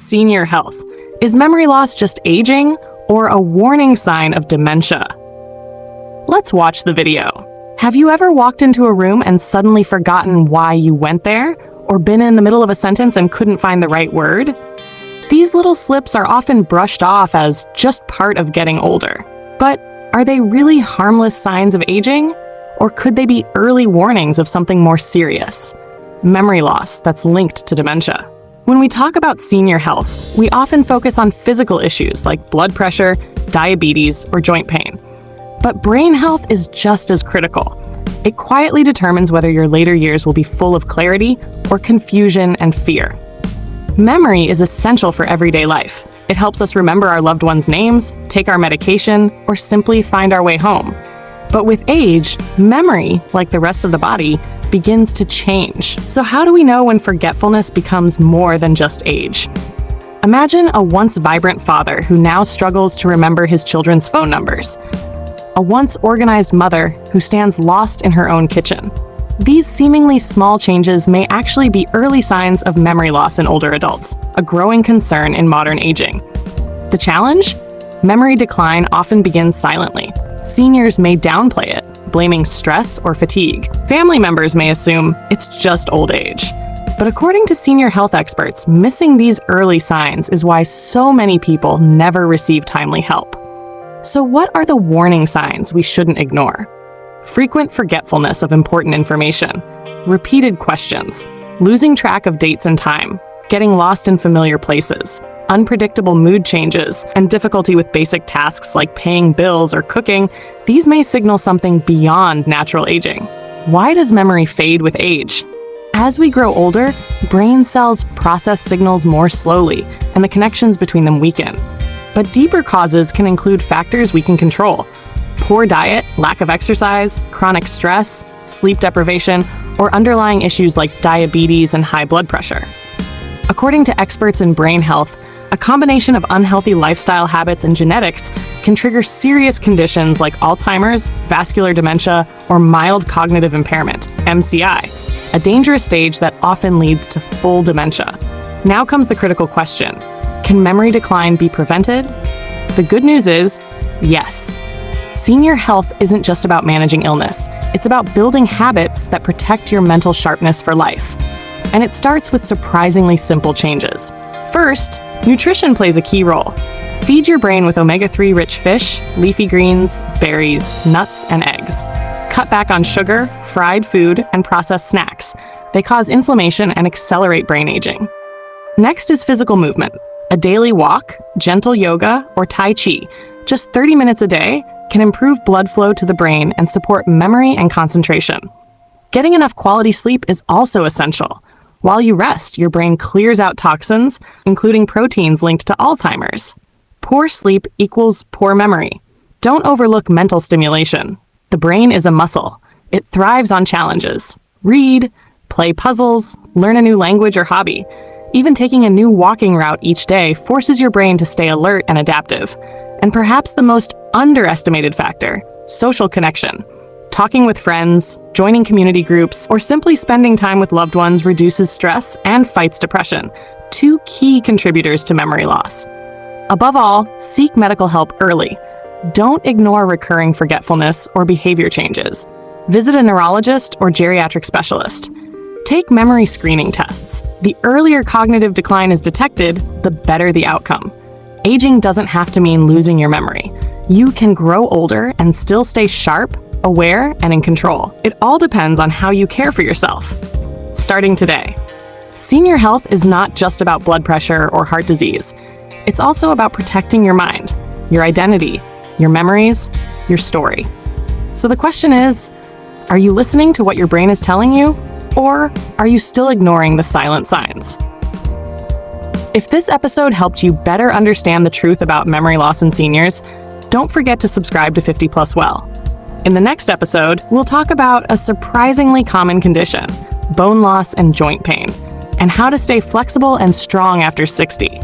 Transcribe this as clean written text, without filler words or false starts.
senior health. Is memory loss just aging or a warning sign of dementia? Let's watch the video. Have you ever walked into a room and suddenly forgotten why you went there? Or been in the middle of a sentence and couldn't find the right word? These little slips are often brushed off as just part of getting older. But are they really harmless signs of aging? Or could they be early warnings of something more serious? Memory loss that's linked to dementia. When we talk about senior health, we often focus on physical issues like blood pressure, diabetes, or joint pain. But brain health is just as critical. It quietly determines whether your later years will be full of clarity or confusion and fear. Memory is essential for everyday life. It helps us remember our loved ones' names, take our medication, or simply find our way home. But with age, memory, like the rest of the body, begins to change. So how do we know when forgetfulness becomes more than just age? Imagine a once vibrant father who now struggles to remember his children's phone numbers. A once organized mother who stands lost in her own kitchen. These seemingly small changes may actually be early signs of memory loss in older adults, a growing concern in modern aging. The challenge? Memory decline often begins silently. Seniors may downplay it, blaming stress or fatigue. Family members may assume it's just old age. But according to senior health experts, missing these early signs is why so many people never receive timely help. So what are the warning signs we shouldn't ignore? Frequent forgetfulness of important information, repeated questions, losing track of dates and time, getting lost in familiar places, unpredictable mood changes, and difficulty with basic tasks like paying bills or cooking. These may signal something beyond natural aging. Why does memory fade with age? As we grow older, brain cells process signals more slowly, and the connections between them weaken. But deeper causes can include factors we can control. Poor diet, lack of exercise, chronic stress, sleep deprivation, or underlying issues like diabetes and high blood pressure. According to experts in brain health, a combination of unhealthy lifestyle habits and genetics can trigger serious conditions like Alzheimer's, vascular dementia, or mild cognitive impairment, MCI, a dangerous stage that often leads to full dementia. Now comes the critical question. Can memory decline be prevented? The good news is, yes. Senior health isn't just about managing illness. It's about building habits that protect your mental sharpness for life. And it starts with surprisingly simple changes. First, nutrition plays a key role. Feed your brain with omega-3 rich fish, leafy greens, berries, nuts, and eggs. Cut back on sugar, fried food, and processed snacks. They cause inflammation and accelerate brain aging. Next is physical movement. A daily walk, gentle yoga, or Tai Chi, just 30 minutes a day, can improve blood flow to the brain and support memory and concentration. Getting enough quality sleep is also essential. While you rest, your brain clears out toxins, including proteins linked to Alzheimer's. Poor sleep equals poor memory. Don't overlook mental stimulation. The brain is a muscle. It thrives on challenges. Read, play puzzles, learn a new language or hobby. Even taking a new walking route each day forces your brain to stay alert and adaptive. And perhaps the most underestimated factor, social connection. Talking with friends, joining community groups, or simply spending time with loved ones reduces stress and fights depression, two key contributors to memory loss. Above all, seek medical help early. Don't ignore recurring forgetfulness or behavior changes. Visit a neurologist or geriatric specialist. Take memory screening tests. The earlier cognitive decline is detected, the better the outcome. Aging doesn't have to mean losing your memory. You can grow older and still stay sharp, aware, and in control. It all depends on how you care for yourself. Starting today. Senior health is not just about blood pressure or heart disease. It's also about protecting your mind, your identity, your memories, your story. So the question is, are you listening to what your brain is telling you? Or are you still ignoring the silent signs? If this episode helped you better understand the truth about memory loss in seniors, don't forget to subscribe to 50+Well. In the next episode, we'll talk about a surprisingly common condition, bone loss and joint pain, and how to stay flexible and strong after 60.